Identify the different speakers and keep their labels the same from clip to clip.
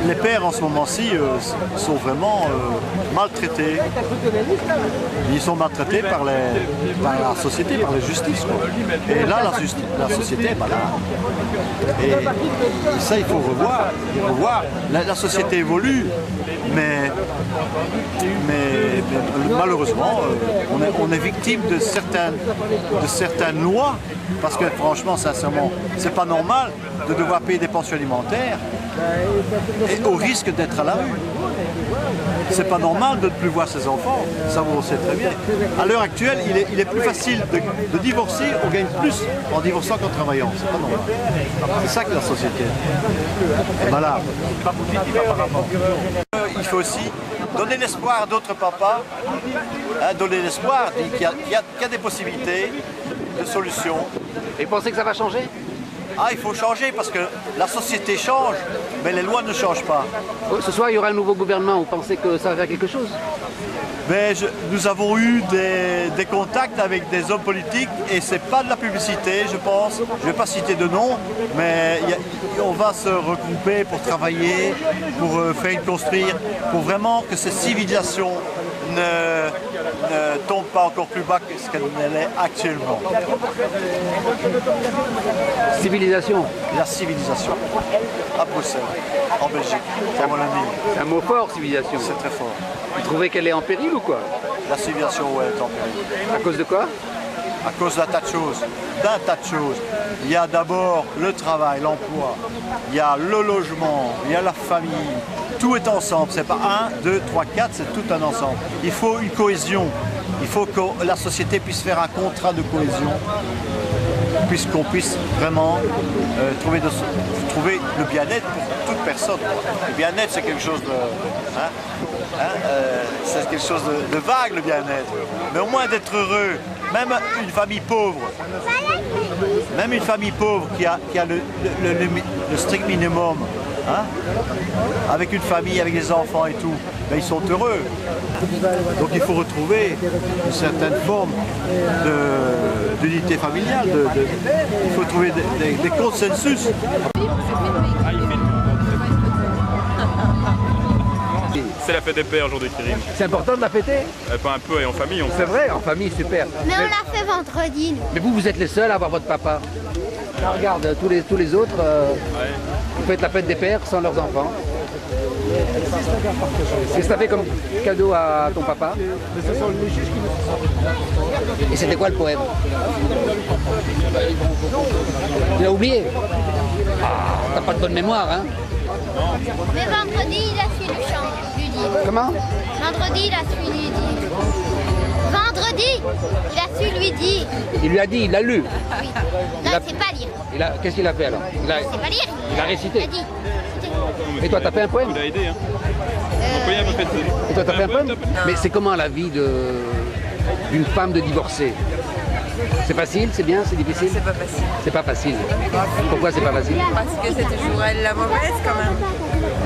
Speaker 1: les pères en ce moment-ci sont vraiment maltraités. Ils sont maltraités par la société, par la justice, quoi. Et là, la société est malade. Et ça, il faut revoir. La société évolue, mais malheureusement, on est victime de certaines lois, parce que franchement, sincèrement, c'est pas normal de devoir payer des pensions alimentaires et au risque d'être à la rue. C'est pas normal de ne plus voir ses enfants, ça vous le savez très bien. À l'heure actuelle, il est plus facile de divorcer, on gagne plus en divorçant qu'en travaillant, c'est pas normal. C'est ça que la société est malade. Il faut aussi donner l'espoir à d'autres papas, donner l'espoir qu'il y a des possibilités de solutions.
Speaker 2: Et vous pensez que ça va changer?
Speaker 1: Il faut changer parce que la société change, mais les lois ne changent pas.
Speaker 2: Ce soir, il y aura un nouveau gouvernement. Vous pensez que ça va faire quelque chose?
Speaker 1: Nous avons eu des contacts avec des hommes politiques et c'est pas de la publicité, je pense. Je ne vais pas citer de nom, mais on va se regrouper pour travailler, pour faire construire, pour vraiment que cette civilisation ne tombe pas encore plus bas que ce qu'elle est actuellement.
Speaker 2: Civilisation.
Speaker 1: La civilisation. À Bruxelles, en Belgique. C'est mon ami.
Speaker 2: C'est un mot fort, civilisation.
Speaker 1: C'est très fort.
Speaker 2: Vous trouvez qu'elle est en péril ou quoi?
Speaker 1: La civilisation, ouais, est en péril.
Speaker 2: À cause de quoi?
Speaker 1: À cause d'un tas de choses. Il y a d'abord le travail, l'emploi, il y a le logement, il y a la famille. Tout est ensemble, c'est pas 1, 2, 3, 4, c'est tout un ensemble. Il faut une cohésion, il faut que la société puisse faire un contrat de cohésion, puisqu'on puisse vraiment trouver le bien-être pour toute personne. Le bien-être, c'est quelque chose de... c'est quelque chose de vague, le bien-être. Mais au moins d'être heureux, même une famille pauvre, qui a le strict minimum, avec une famille, avec des enfants et tout, ben ils sont heureux. Donc il faut retrouver une certaine forme d'unité familiale. Il faut trouver des consensus.
Speaker 3: C'est la fête des pères aujourd'hui, Kirin.
Speaker 2: C'est important de la fêter?
Speaker 3: Pas un peu, et en famille.
Speaker 2: C'est vrai, en famille, super.
Speaker 4: Mais on l'a fait vendredi.
Speaker 2: Mais vous êtes les seuls à avoir votre papa. Là, regarde, tous les autres, vous faites la fête des pères sans leurs enfants. Qu'est-ce que tu as fait comme cadeau à ton papa? Et c'était quoi le poème? Tu l'as oublié? T'as pas de bonne mémoire, hein?
Speaker 4: Mais vendredi, il a su lui dire.
Speaker 2: Comment?
Speaker 4: Vendredi, il a su lui dire. Vendredi, il a su lui dire.
Speaker 2: Il lui a dit, il l'a lu.
Speaker 4: Oui. Non, il sait pas lire.
Speaker 2: Qu'est-ce qu'il a fait alors?
Speaker 4: Il sait pas lire.
Speaker 2: Il a récité.
Speaker 4: Il a dit.
Speaker 2: Et toi, t'as fait un poème?
Speaker 3: Il a aidé, hein. Mon fait
Speaker 2: Et toi, t'as fait un poème? Mais c'est comment la vie d'une femme de divorcée? C'est facile, c'est bien, c'est difficile?
Speaker 5: C'est pas facile.
Speaker 2: C'est pas facile. Pourquoi c'est pas facile?
Speaker 5: Parce que c'est toujours elle la mauvaise quand même.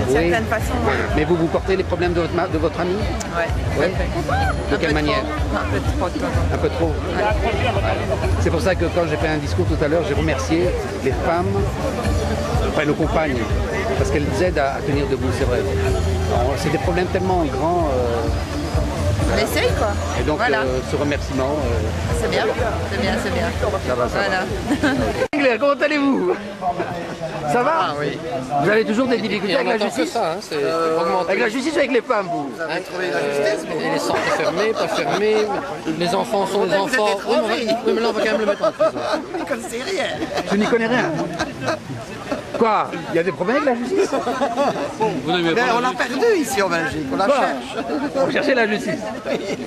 Speaker 5: D'une
Speaker 2: Oui.
Speaker 5: certaine façon.
Speaker 2: Mais vous portez les problèmes de votre ami?
Speaker 5: Ouais.
Speaker 2: Oui. De
Speaker 5: Un
Speaker 2: quelle
Speaker 5: peu
Speaker 2: manière?
Speaker 5: trop. Un peu trop de temps.
Speaker 2: Un peu trop. C'est pour ça que quand j'ai fait un discours tout à l'heure, j'ai remercié les femmes, enfin nos compagnes, parce qu'elles nous aident à tenir debout, c'est vrai. C'est des problèmes tellement grands.
Speaker 5: On essaye quoi.
Speaker 2: Et donc
Speaker 5: voilà.
Speaker 2: ce remerciement.
Speaker 5: C'est bien, c'est bien, c'est bien.
Speaker 2: Ça va.
Speaker 5: Voilà.
Speaker 2: Claire, comment allez-vous? Ça va?
Speaker 6: Ah oui.
Speaker 2: Vous avez toujours des difficultés avec la justice?
Speaker 6: Ça, hein, c'est augmenté.
Speaker 2: Avec la justice ou avec les femmes, vous?
Speaker 6: Les centres fermés, pas fermés, les enfants sont des enfants. Oui, mais là on va quand même le mettre en prison.
Speaker 7: Vous ne connaissez rien.
Speaker 2: Je n'y connais rien. Quoi? Il y a des problèmes avec la justice?
Speaker 7: Mais on l'a perdu ici en Belgique, on la cherche.
Speaker 2: On cherchait la justice.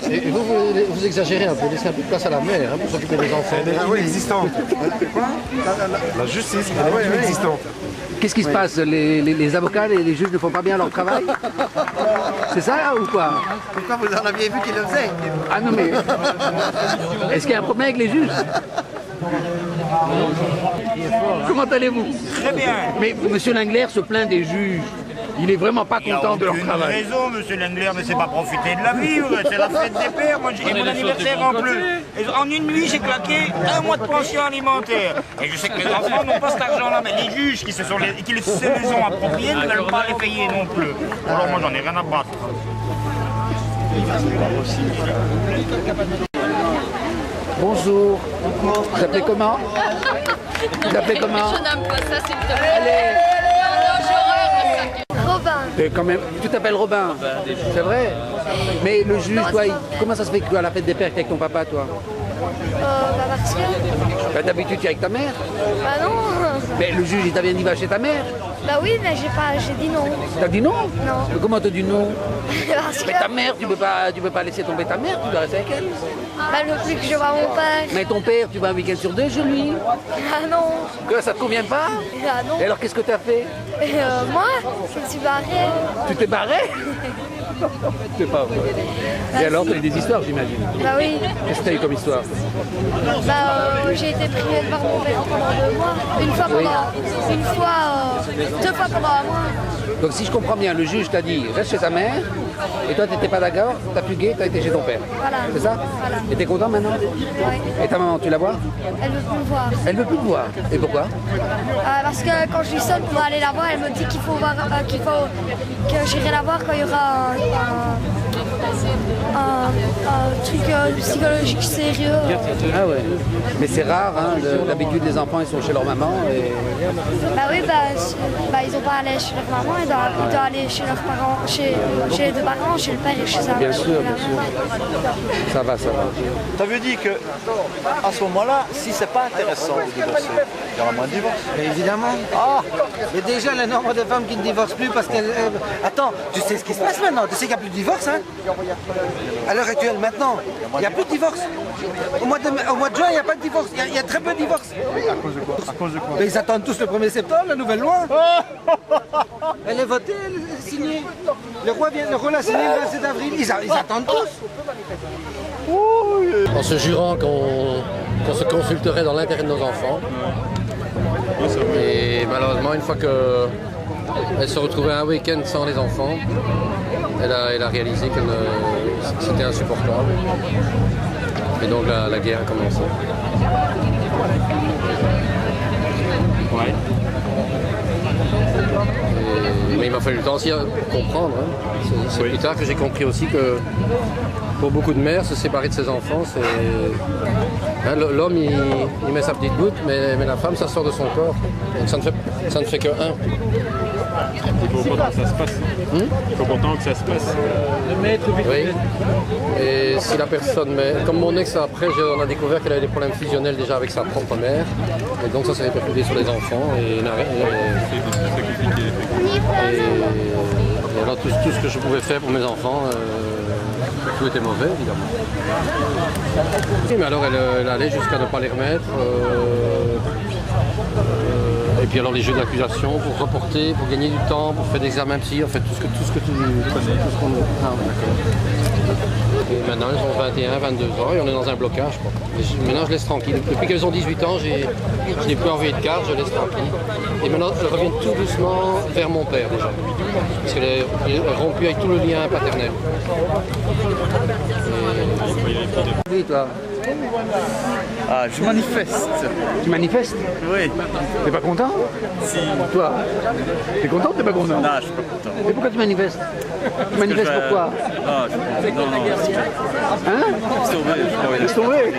Speaker 6: Et vous exagérez un peu, laissez un peu de place à la mère pour s'occuper des enfants.
Speaker 8: Elle est inexistante. La justice, elle est inexistante.
Speaker 2: Qu'est-ce qui se passe? Les avocats, les juges ne font pas bien leur travail? C'est ça ou quoi?
Speaker 7: Pourquoi vous en aviez vu qui le faisait?
Speaker 2: Ah non mais... Est-ce qu'il y a un problème avec les juges? Comment allez-vous?
Speaker 9: Très bien.
Speaker 2: Mais M. Lengler se plaint des juges. Il est vraiment pas content de leur travail.
Speaker 9: Il a raison, monsieur Lengler, mais c'est pas profiter de la vie, c'est la fête des pères. Moi, j'ai mon anniversaire en plus. Et en une nuit, j'ai claqué 1 mois de pension alimentaire. Et je sais que mes enfants n'ont pas cet argent-là, mais les juges qui se sont appropriés ne veulent pas les payer non plus. Alors moi, j'en ai rien à battre.
Speaker 2: Bonjour. Vous appelez comment? Vous appelez comment?
Speaker 5: Je n'aime pas ça, s'il te plaît.
Speaker 2: Allez.
Speaker 4: Robin.
Speaker 2: Et quand même, tu t'appelles Robin, c'est vrai? Mais le juge, toi, comment ça se fait que tu as la fête des pères avec ton papa, toi?
Speaker 4: Parce que...
Speaker 2: Bah, d'habitude, tu es avec ta mère?
Speaker 4: Bah non.
Speaker 2: Mais le juge, il t'a bien dit va chez ta mère?
Speaker 4: Bah oui, mais j'ai dit non.
Speaker 2: T'as dit non?
Speaker 4: Non.
Speaker 2: Mais comment t'as dit non?
Speaker 4: Parce
Speaker 2: Mais
Speaker 4: que...
Speaker 2: ta mère, tu peux pas laisser tomber ta mère, tu dois rester avec elle.
Speaker 4: Bah le plus que je vois mon père.
Speaker 2: Mais ton père, tu vas un week-end sur 2 chez lui.
Speaker 4: Ah non.
Speaker 2: Que ça te convient pas?
Speaker 4: Ah non.
Speaker 2: Et alors, qu'est-ce que t'as fait?
Speaker 4: Moi, je me suis barrée.
Speaker 2: Tu t'es barré? C'est pas vrai. Et alors, tu as eu des histoires, j'imagine.
Speaker 4: Bah oui.
Speaker 2: Qu'est-ce que tu as eu comme histoire?
Speaker 4: Bah j'ai été priée de voir mon père pendant 2 mois. Une fois deux fois pendant 1 mois.
Speaker 2: Donc si je comprends bien, le juge t'a dit reste chez ta mère, et toi tu n'étais pas d'accord, t'as plugué, t'as été chez ton père.
Speaker 4: Voilà.
Speaker 2: C'est ça?
Speaker 4: Voilà.
Speaker 2: Et t'es content maintenant?
Speaker 4: Oui.
Speaker 2: Et ta maman, tu la vois?
Speaker 4: Elle veut plus me voir.
Speaker 2: Elle veut plus te voir. Et pourquoi?
Speaker 4: Parce que quand je lui sonne pour aller la voir, elle me dit qu'il faut que j'irai la voir quand il y aura un truc psychologique sérieux.
Speaker 2: Ah ouais. Mais c'est rare, hein, d'habitude les enfants ils sont chez leur maman. Et...
Speaker 4: Bah oui, ils ont pas aller chez leur maman, ils doivent aller chez leurs parents, chez les 2 parents, chez le père et chez sa mère.
Speaker 2: Bien sûr, bien sûr. Ça va, ça va.
Speaker 1: Ça veut dire que à ce moment-là, si c'est pas intéressant de divorcer, il y aura moins de divorces.
Speaker 7: Mais évidemment.
Speaker 1: Ah,
Speaker 7: Mais déjà, le nombre de femmes qui ne divorcent plus parce qu'elles... Attends, tu sais ce qui se passe maintenant? Tu sais qu'il n'y a plus de divorce, hein? À l'heure actuelle, maintenant, il n'y a plus de divorce. Au mois de juin, il n'y a pas de divorce. Il y a très peu de divorces.
Speaker 1: à cause de quoi? À cause de quoi?
Speaker 7: Mais ils attendent tous le 1er septembre, la nouvelle loi. Elle est votée, elle est signée. Le roi l'a signée le 27 avril. Ils attendent tous.
Speaker 6: En se jurant qu'on se consulterait dans l'intérêt de nos enfants. Et malheureusement, une fois qu'elle se retrouvait un week-end sans les enfants, elle a réalisé que c'était insupportable. Et donc la guerre a commencé.
Speaker 3: Ouais.
Speaker 6: Mais il m'a fallu le temps aussi à comprendre. Hein. C'est plus tard que j'ai compris aussi que pour beaucoup de mères, se séparer de ses enfants, c'est... Hein, l'homme, il met sa petite goutte, mais la femme, ça sort de son corps. Donc ça ne fait que un.
Speaker 3: Il faut pourtant que ça se passe. Il faut pourtant que ça se passe.
Speaker 6: Oui. Et si la personne... Mais comme mon ex, après, on a découvert qu'elle avait des problèmes fusionnels déjà avec sa propre mère. Et donc ça s'est répercuté sur les enfants. Et alors tout ce que je pouvais faire pour mes enfants, tout était mauvais, évidemment. Oui, mais alors elle allait jusqu'à ne pas les remettre. Et puis alors les jeux d'accusation pour reporter, pour gagner du temps, pour faire des examens psy, en fait tout ce que tu connais. Ah, d'accord. Et maintenant elles ont 21, 22 ans et on est dans un blocage. Quoi. Maintenant je laisse tranquille. Depuis qu'elles ont 18 ans, je n'ai plus envoyé de carte, je laisse tranquille. Et maintenant elles reviennent tout doucement vers mon père déjà. Parce qu'elles ont rompu avec tout le lien paternel.
Speaker 2: Oui, toi.
Speaker 10: Ah, je manifeste.
Speaker 2: Tu manifestes?
Speaker 10: Oui.
Speaker 2: T'es pas content?
Speaker 10: Si.
Speaker 2: Toi? T'es content ou t'es pas content?
Speaker 10: Non, je suis pas content.
Speaker 2: Et pourquoi tu manifestes? Tu manifestes pourquoi?
Speaker 10: Non, non.
Speaker 2: Hein?
Speaker 10: Laisse tomber.
Speaker 2: Laisse tomber.